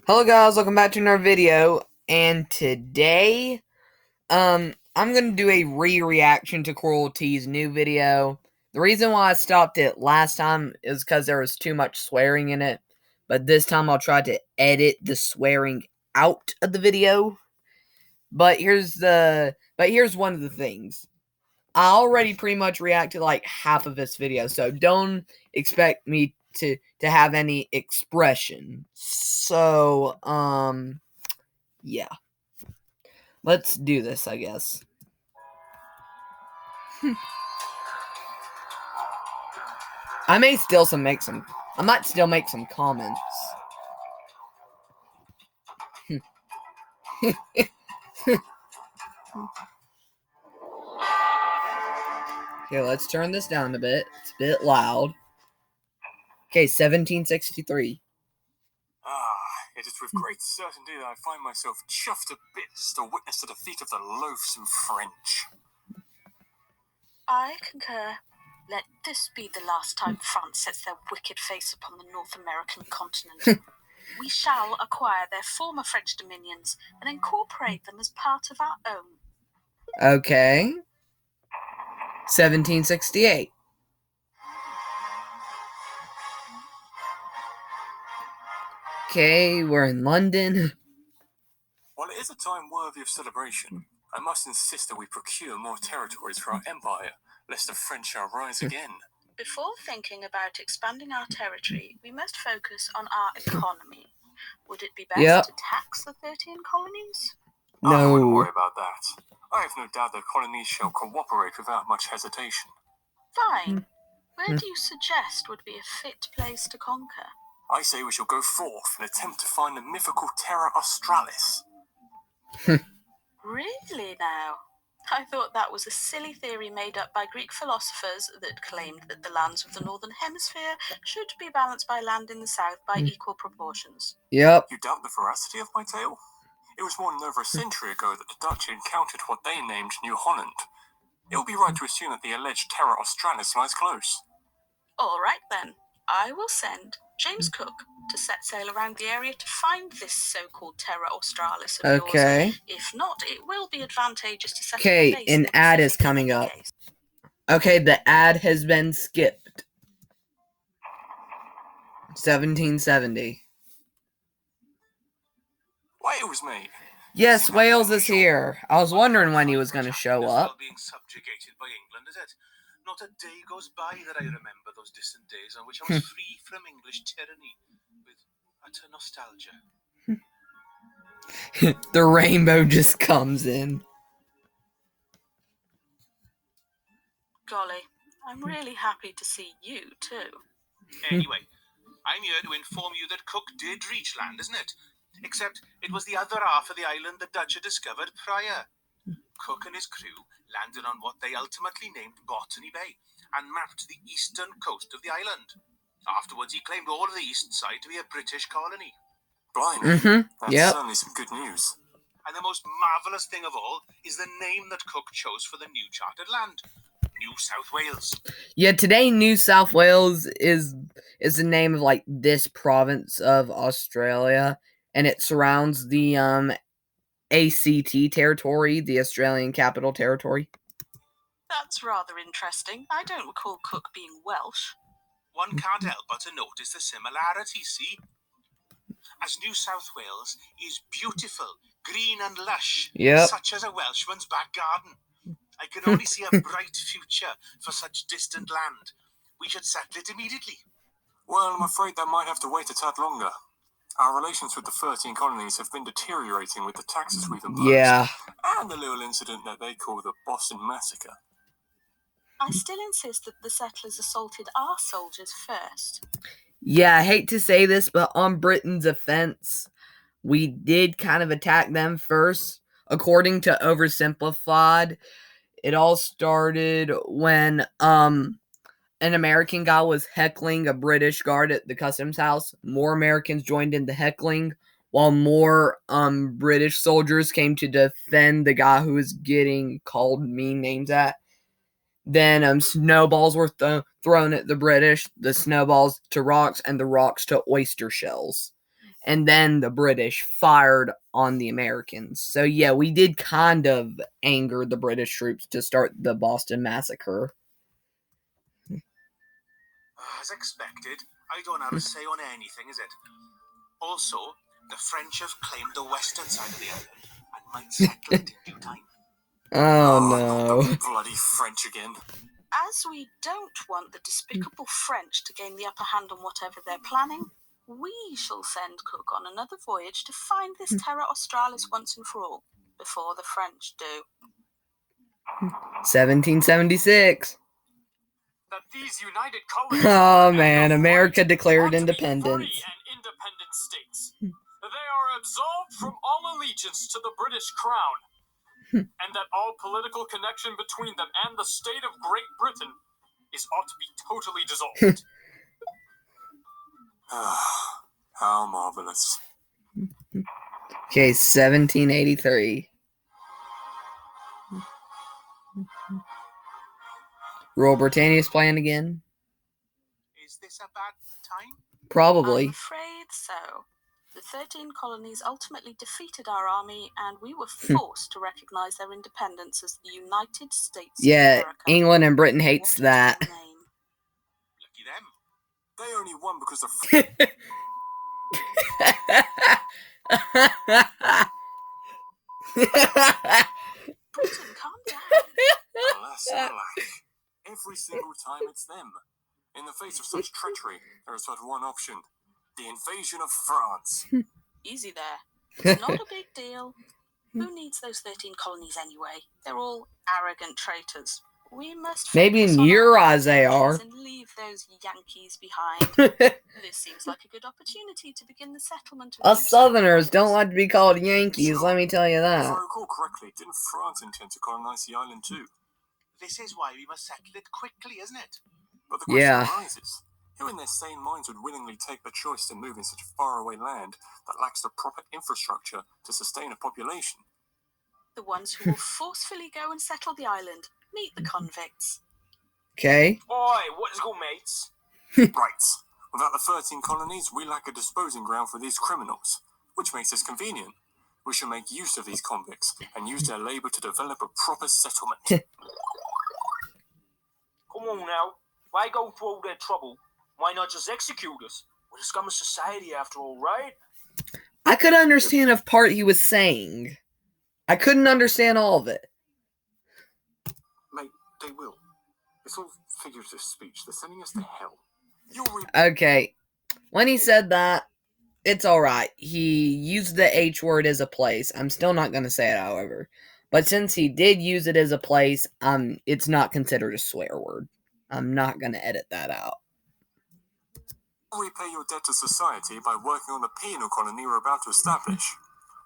Hello guys, welcome back to another video, and today, I'm gonna do a reaction to Coral T's new video. The reason why I stopped it last time is because there was too much swearing in it, but this time I'll try to edit the swearing out of the video. But here's one of the things. I already pretty much reacted like half of this video, so don't expect me to have any expression. So, yeah. Let's do this, I guess. I might still make some comments. Okay, let's turn this down a bit. It's a bit loud. Okay, 1763. It is with great certainty that I find myself chuffed to bits to witness the defeat of the loathsome French. I concur. Let this be the last time France sets their wicked face upon the North American continent. We shall acquire their former French dominions and incorporate them as part of our own. Okay. 1768. Okay, we're in London. While it is a time worthy of celebration, I must insist that we procure more territories for our empire, lest the French shall rise again. Before thinking about expanding our territory, we must focus on our economy. Would it be best to tax the 13 colonies? No. I wouldn't worry about that. I have no doubt the colonies shall cooperate without much hesitation. Fine. Where do you suggest would be a fit place to conquer? I say we shall go forth and attempt to find the mythical Terra Australis. Really now? I thought that was a silly theory made up by Greek philosophers that claimed that the lands of the Northern Hemisphere should be balanced by land in the South by equal proportions. Yep. You doubt the veracity of my tale? It was more than over a century ago that the Dutch encountered what they named New Holland. It would be right to assume that the alleged Terra Australis lies close. All right then. I will send James Cook to set sail around the area to find this so-called Terra Australis of yours. If not, it will be advantageous to set Okay, an ad is coming up. Okay, the ad has been skipped. 1770. Wales, mate. Yes, Wales is here. I was wondering when he was going to show up. Being subjugated by England, is it? Not a day goes by that I remember those distant days on which I was free from English tyranny, with utter nostalgia. The rainbow just comes in. Golly, I'm really happy to see you too. Anyway, I'm here to inform you that Cook did reach land, isn't it? Except it was the other half of the island the Dutch had discovered prior. Cook and his crew landed on what they ultimately named Botany Bay and mapped the eastern coast of the island. Afterwards, he claimed all of the east side to be a British colony. Blimey, that's certainly some good news. And the most marvellous thing of all is the name that Cook chose for the new charted land. New South Wales. Yeah, today New South Wales is the name of like this province of Australia, and it surrounds the ACT territory, the Australian Capital Territory. That's rather interesting. I don't recall Cook being Welsh. One can't help but to notice the similarities, see? As New South Wales is beautiful, green and lush, such as a Welshman's back garden. I can only see a bright future for such distant land. We should settle it immediately. Well, I'm afraid that might have to wait a tad longer. Our relations with the 13 colonies have been deteriorating with the taxes we've imposed. And the little incident that they call the Boston Massacre. I still insist that the settlers assaulted our soldiers first. Yeah, I hate to say this, but on Britain's offense, we did kind of attack them first. According to Oversimplified, it all started when an American guy was heckling a British guard at the customs house. More Americans joined in the heckling, while more British soldiers came to defend the guy who was getting called mean names at. Then snowballs were thrown at the British, the snowballs to rocks, and the rocks to oyster shells. and then the British fired on the Americans. So yeah, we did kind of anger the British troops to start the Boston Massacre. As expected, I don't have a say on anything, is it? Also, the French have claimed the western side of the island and might settle it in due time. Oh Not no. the bloody French again. As we don't want the despicable French to gain the upper hand on whatever they're planning, we shall send Cook on another voyage to find this Terra Australis once and for all, before the French do. 1776. That these united colonies Oh are man, of America right declared ought to be independence. free and independent states. They are absolved from all allegiance to the British crown, and that all political connection between them and the state of Great Britain ought to be totally dissolved. How marvelous. Okay, 1783. Royal Britannia's playing again? Is this a bad time? Probably. I'm afraid so. The 13 colonies ultimately defeated our army, and we were forced to recognize their independence as the United States of Yeah, America. England and Britain hates What is that. their name? Lucky them. They only won because of Britain, calm down. alas, alack. Every single time it's them. In the face of such treachery, there is but one option: the invasion of France. Easy there. It's not a big deal. Who needs those 13 colonies anyway? They're all arrogant traitors. We must Maybe focus in on your our eyes they are. and leave those Yankees behind. This seems like a good opportunity to begin the settlement of Us new Southerners don't settlements. like to be called Yankees, let me tell you If I that. recall correctly, didn't France intend to colonize the island too? This is why we must settle it quickly, isn't it? But the question Yeah. arises, who in their sane minds would willingly take the choice to move in such faraway land that lacks the proper infrastructure to sustain a population? The ones who will forcefully go and settle the island. Meet the convicts. Okay. Oi, what is good, mates? Right. Without the 13 colonies, we lack a disposing ground for these criminals, which makes this convenient. We shall make use of these convicts and use their labour to develop a proper settlement. Come on now. Why go through all that trouble? Why not just execute us? We're the scum of society after all, right? I could understand a part he was saying. I couldn't understand all of it. Mate, they will. It's all figurative speech. They're sending us to hell. Okay. When he said that, it's alright. He used the H word as a place. I'm still not going to say it, however. But since he did use it as a place, it's not considered a swear word. I'm not going to edit that out. Repay your debt to society by working on the penal colony we're about to establish.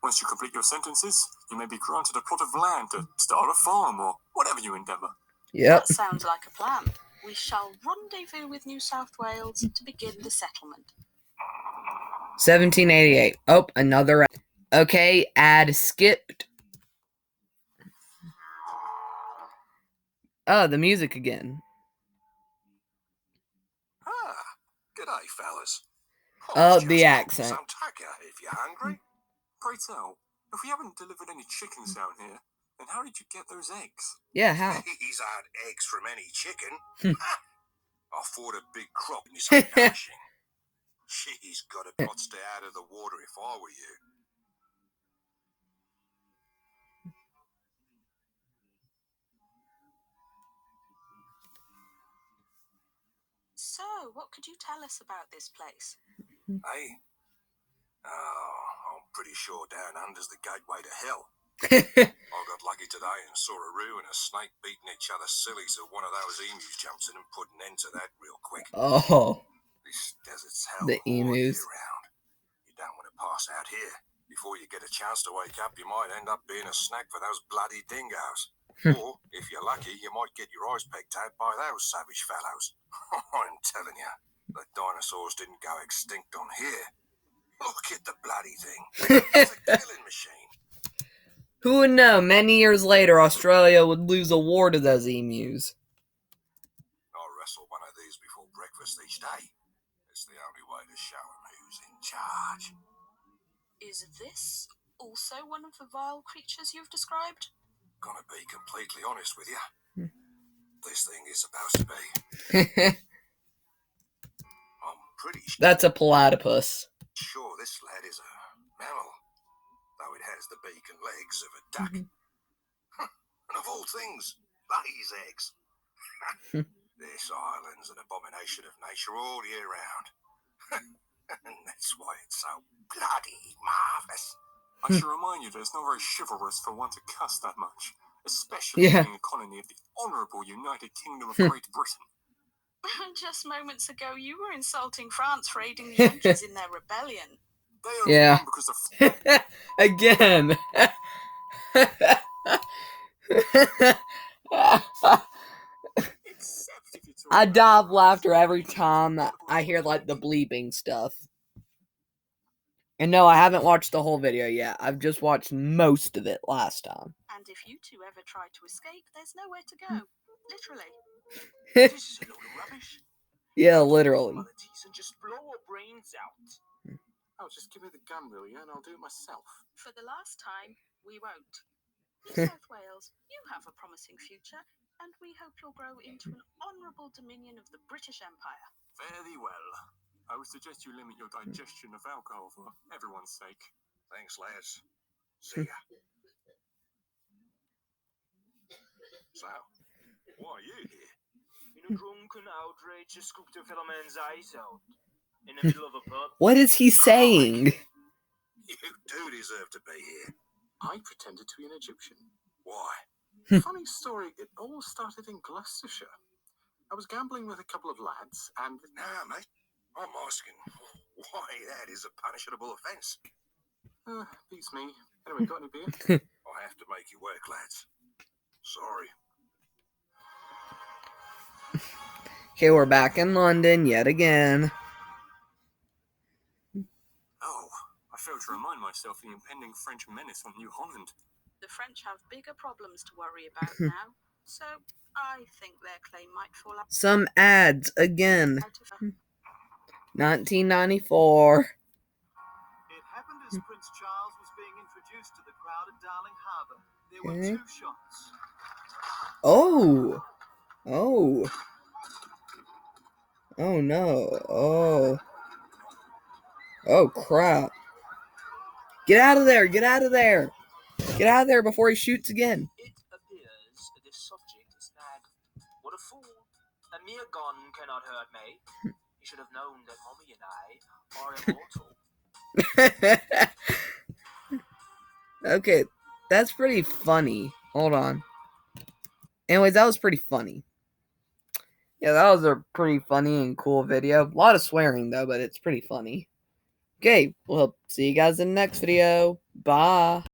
Once you complete your sentences, you may be granted a plot of land to start a farm or whatever you endeavour. Yep. That sounds like a plan. We shall rendezvous with New South Wales to begin the settlement. 1788. Oh, another. Okay, ad skipped. Oh, the music again. G'day, fellas. Oh, the accent. Some tucker if you're hungry. Pray tell, if we haven't delivered any chickens down here, then how did you get those eggs? Yeah, how? He's had eggs from any chicken. I fought a big crop and it's nourishing. She's got a pot stay out of the water if I were you. So, what could you tell us about this place? Hey? Oh, I'm pretty sure down under's the gateway to hell. I got lucky today and saw a roo and a snake beating each other silly, so one of those emus jumps in and put an end to that real quick. Oh, This desert's hell the all year emus. round. You don't want to pass out here. Before you get a chance to wake up, you might end up being a snack for those bloody dingoes. Or, if you're lucky, you might get your eyes pecked out by those savage fellows. I'm telling you, the dinosaurs didn't go extinct on here. Look at the bloody thing. It's a killing machine. Who would know? Many years later, Australia would lose a war to those emus. I wrestle one of these before breakfast each day. It's the only way to show 'em who's in charge. Is this also one of the vile creatures you've described? Gonna be completely honest with you. This thing is supposed to be. I'm pretty That's a platypus. sure this lad is a mammal, though it has the beak and legs of a duck. And of all things, lays eggs. This island's an abomination of nature all year round. And that's why it's so bloody marvellous. I should remind you that it's not very chivalrous for one to cuss that much, especially Yeah. being a colony of the Honourable United Kingdom of Great Britain. Just moments ago, you were insulting France for aiding the Yankees in their rebellion. They only Yeah. won because of Again. except if you talk I about die of France. laughter every time I hear like the bleeping stuff. And no, I haven't watched the whole video yet. I've just watched most of it last time. And if you two ever try to escape, there's nowhere to go. Literally. This is a load of rubbish. Yeah, literally. Formalities and just blow our brains out. Oh, just give me the gun, will you, and I'll do it myself. For the last time, we won't. New South Wales, you have a promising future, and we hope you'll grow into an honourable dominion of the British Empire. Very well. I would suggest you limit your digestion of alcohol for everyone's sake. Thanks, lads. See ya. So, why are you here? In a drunken outrage, you scooped a fellow man's eyes out. In the middle of a pub. What is he saying? You do deserve to be here. I pretended to be an Egyptian. Why? Funny story, it all started in Gloucestershire. I was gambling with a couple of lads, and Nah, mate. I'm asking why that is a punishable offence. beats me. Anyway, got any beer? I have to make you work, lads. Sorry. Okay, we're back in London yet again. Oh, I failed to remind myself of the impending French menace on New Holland. The French have bigger problems to worry about now, so I think their claim might fall out Some ads again. of... 1994. It happened as Prince Charles was being introduced to the crowd at Darling Harbour. There were Okay. 2 shots. Oh. Oh. Oh no. Oh. Oh crap. Get out of there. Get out of there. Get out of there before he shoots again. It appears this subject is mad. What a fool. A mere gun cannot hurt me. You should have known that Mommy and I are immortal. Okay, that's pretty funny. Hold on. Anyways, that was pretty funny. Yeah, that was a pretty funny and cool video. A lot of swearing though, but it's pretty funny. Okay, well, see you guys in the next video. Bye.